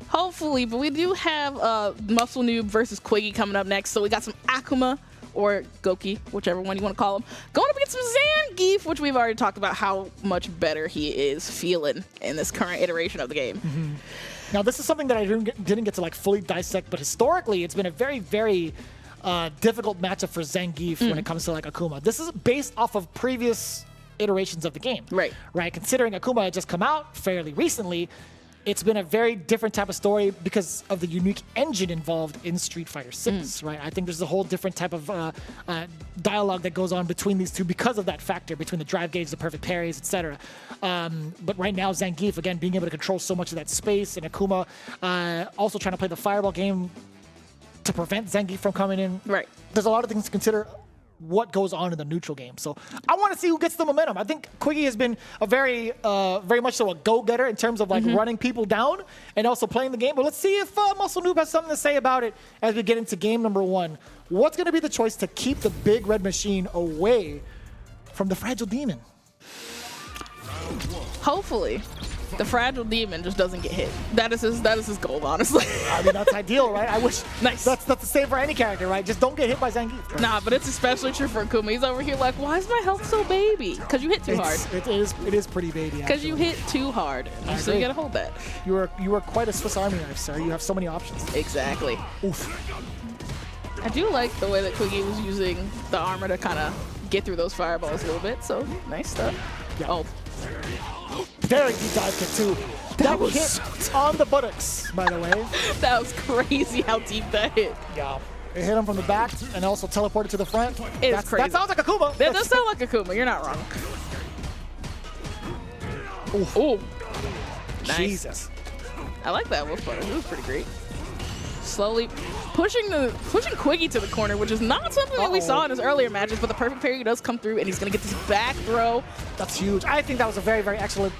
Hopefully, but we do have MuscleNoob versus Quiggy coming up next. So we got some Akuma or Goki, whichever one you want to call him, going up against some Zangief, which we've already talked about how much better he is feeling in this current iteration of the game. Mm-hmm. Now, this is something that I didn't get to like fully dissect, but historically, it's been a very, very difficult matchup for Zangief when it comes to like Akuma. This is based off of previous iterations of the game. Right. Considering Akuma had just come out fairly recently, it's been a very different type of story because of the unique engine involved in Street Fighter 6, right? I think there's a whole different type of dialogue that goes on between these two because of that factor, between the drive gauge, the perfect parries, etc. But right now, Zangief, again, being able to control so much of that space, and Akuma also trying to play the fireball game to prevent Zangief from coming in. Right. There's a lot of things to consider what goes on in the neutral game. So I want to see who gets the momentum. I think Quiggy has been a very much so a go-getter in terms of like running people down and also playing the game. But let's see if MuscleNoob has something to say about it as we get into game number 1. What's going to be the choice to keep the big red machine away from the fragile demon? Hopefully, the fragile demon just doesn't get hit. That is his goal, honestly. I mean, that's ideal, right? I wish that's the same for any character, right? Just don't get hit by Zangief. Right? Nah, but it's especially true for Akuma. He's over here like, why is my health so baby? Because you hit too hard. It is pretty baby. Because you hit too hard, so you gotta hold that. You are quite a Swiss Army knife, sir. You have so many options. Exactly. Oof. I do like the way that Quiggy was using the armor to kind of get through those fireballs a little bit. So nice stuff. Yeah. Oh. Very deep dive kick too. That was hit on the buttocks, by the way. That was crazy how deep that hit. Yeah. It hit him from the back and also teleported to the front. It's crazy. That sounds like Akuma. That does sound like Akuma. You're not wrong. Ooh. Nice. Jesus. I like that wolf butter. It was pretty great. Slowly pushing Quiggy to the corner, which is not something that we saw in his earlier matches, but the perfect parry does come through, and he's going to get this back throw. That's huge. I think that was a very, very excellent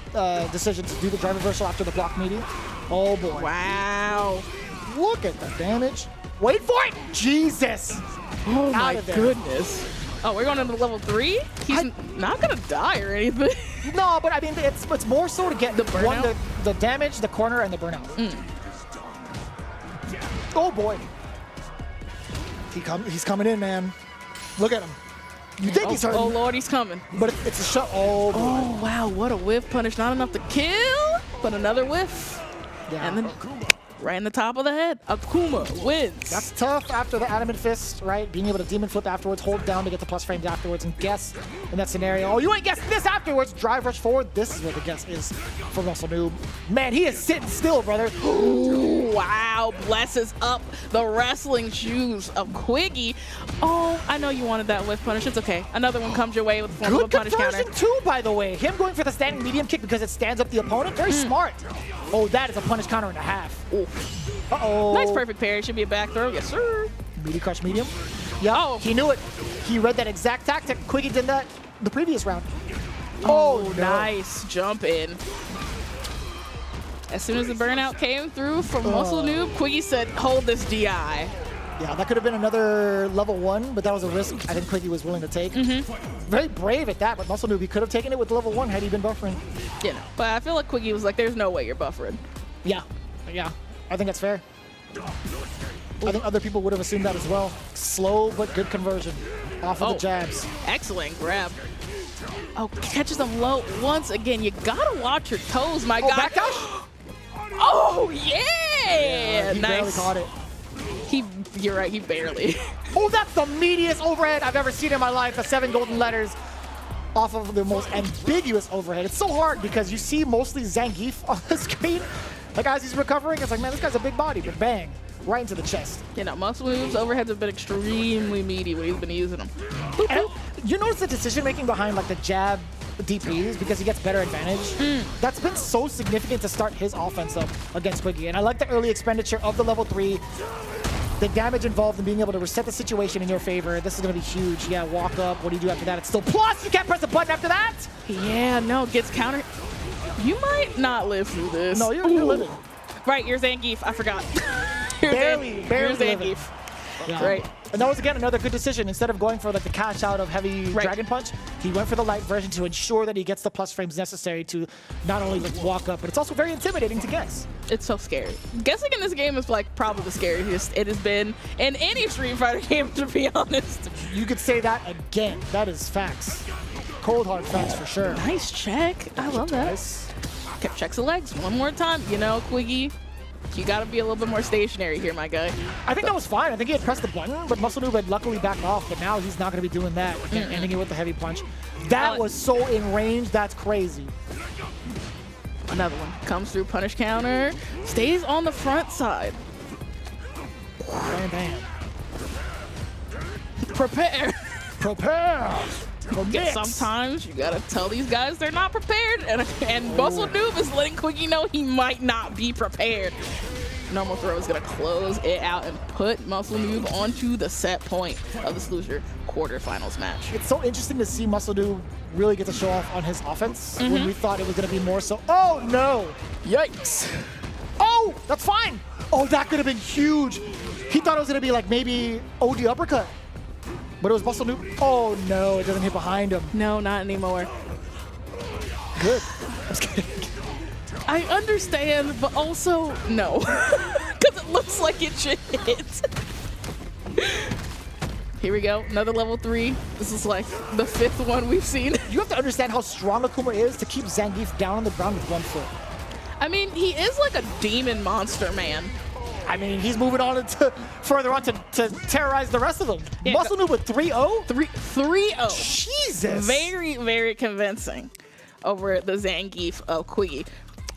decision to do the drive reversal after the block meeting. Oh, boy. Wow. Look at the damage. Wait for it. Jesus. Oh, my goodness. Oh, we're going into level 3? He's not going to die or anything. No, but I mean, it's more so to get the burnout? the damage, the corner, and the burnout. Oh boy, he's coming in, man. Look at him. You think he's hurt? Oh Lord, he's coming. But it's a shot. Oh boy. Oh wow, what a whiff punish! Not enough to kill, but another whiff. Yeah. And then right in the top of the head. Akuma wins. That's tough after the adamant fist, right? Being able to demon flip afterwards, hold down to get the plus frames afterwards, and guess in that scenario. Oh, you ain't guessing this afterwards. Drive rush forward. This is where the guess is for MuscleNoob. Man, he is sitting still, brother. Ooh, wow, blesses up the wrestling shoes of Quiggy. Oh, I know you wanted that whiff punish. It's okay. Another one comes your way with the form of a punish counter. Good conversion too, by the way. Him going for the standing medium kick because it stands up the opponent. Very smart. Oh, that is a punish counter and a half. Ooh. Uh-oh. Nice perfect parry. Should be a back throw. Yes, sir. Meaty crush medium. Yeah, he knew it. He read that exact tactic. Quiggy did that the previous round. Oh, no. Nice jump in. As soon as the burnout came through from MuscleNoob, Quiggy said, hold this DI. Yeah, that could have been another level 1, but that was a risk I think Quiggy was willing to take. Very brave at that, but MuscleNoob, he could have taken it with level 1 had he been buffering. You know, but I feel like Quiggy was like, there's no way you're buffering. Yeah, I think that's fair. I think other people would have assumed that as well. Slow but good conversion off of the jabs. Excellent grab. Oh, catches them low once again. You gotta watch your toes, my guy. Back dash? Oh, yeah! He nice. barely caught it. You're right, he barely. Oh, that's the meatiest overhead I've ever seen in my life. The 7 golden letters off of the most ambiguous overhead. It's so hard because you see mostly Zangief on the screen. Like, as he's recovering, it's like, man, this guy's a big body, but bang, right into the chest. You know, MuscleNoob's overheads have been extremely meaty when he's been using them. And you notice the decision-making behind, like, the jab DPs because he gets better advantage. That's been so significant to start his offense up against Quiggy. And I like the early expenditure of the level 3. The damage involved in being able to reset the situation in your favor. This is going to be huge. Yeah, walk up. What do you do after that? It's still plus. You can't press a button after that. Yeah, no, gets counter. You might not live through this. No, you're living. Right, you're Zangief. I forgot. barely You're Zangief. Yeah. Right. And that was, again, another good decision. Instead of going for like the cash out of heavy Dragon Punch, he went for the light version to ensure that he gets the plus frames necessary to not only like walk up, but it's also very intimidating to guess. It's so scary. Guessing in this game is like probably the scariest it has been in any Street Fighter game, to be honest. You could say that again. That is facts. Cold hard facts for sure. Nice check. I love that. Nice. Okay, checks the legs one more time. You know, Quiggy, you gotta be a little bit more stationary here, my guy. I think that was fine. I think he had pressed the button, but MuscleNoob had luckily backed off, but now he's not going to be doing that. Again, ending it with the heavy punch. That was so in range, that's crazy. Another one. Comes through, punish counter. Stays on the front side. Bam, bam. Prepare. Prepare. Yeah, sometimes you gotta tell these guys they're not prepared, and MuscleNoob is letting Quiggy know he might not be prepared. Normal throw is gonna close it out and put MuscleNoob onto the set point of this loser quarterfinals match. It's so interesting to see MuscleNoob really get to show off on his offense when we thought it was gonna be more so. Oh no! Yikes! Oh, that's fine. Oh, that could have been huge. He thought it was gonna be like maybe OD uppercut. But it was MuscleNoob. Oh no, it doesn't hit behind him. No, not anymore. Good. I'm just kidding. I understand, but also no. Because it looks like it should hit. Here we go, another level 3. This is like the 5th one we've seen. You have to understand how strong Akuma is to keep Zangief down on the ground with 1 foot. I mean, he is like a demon monster, man. I mean, he's moving on to further on to terrorize the rest of them. Yeah, MuscleNoob with 3-0? 3-0. Jesus. Very, very convincing over the Zangief of Quiggy.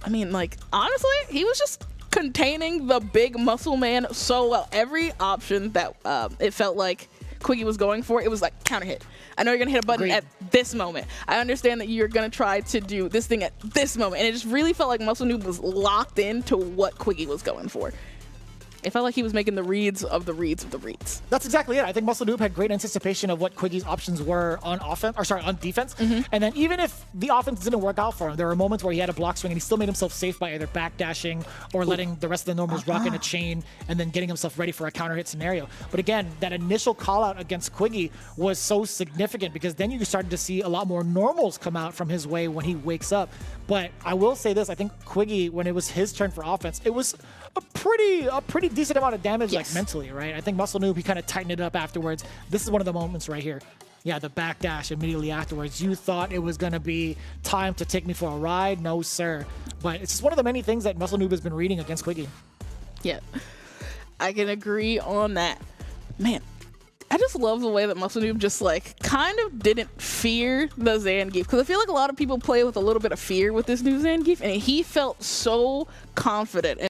I mean, like, honestly, he was just containing the big muscle man so well. Every option that it felt like Quiggy was going for, it was like counter hit. I know you're gonna hit a button at this moment. I understand that you're gonna try to do this thing at this moment. And it just really felt like MuscleNoob was locked into what Quiggy was going for. It felt like he was making the reads of the reads of the reads. That's exactly it. I think MuscleNoob had great anticipation of what Quiggy's options were on offense, or sorry, on defense. And then even if the offense didn't work out for him, there were moments where he had a block swing and he still made himself safe by either backdashing or letting the rest of the normals rock in a chain and then getting himself ready for a counter hit scenario. But again, that initial call out against Quiggy was so significant because then you started to see a lot more normals come out from his way when he wakes up. But I will say this, I think Quiggy, when it was his turn for offense, it was a pretty decent amount of damage, like mentally, right? I think MuscleNoob, he kind of tightened it up afterwards. This is one of the moments right here. Yeah, the backdash immediately afterwards. You thought it was going to be time to take me for a ride? No, sir. But it's just one of the many things that MuscleNoob has been reading against Quiggy. Yeah, I can agree on that. Man, I just love the way that MuscleNoob just like kind of didn't fear the Zangief, because I feel like a lot of people play with a little bit of fear with this new Zangief, and he felt so confident.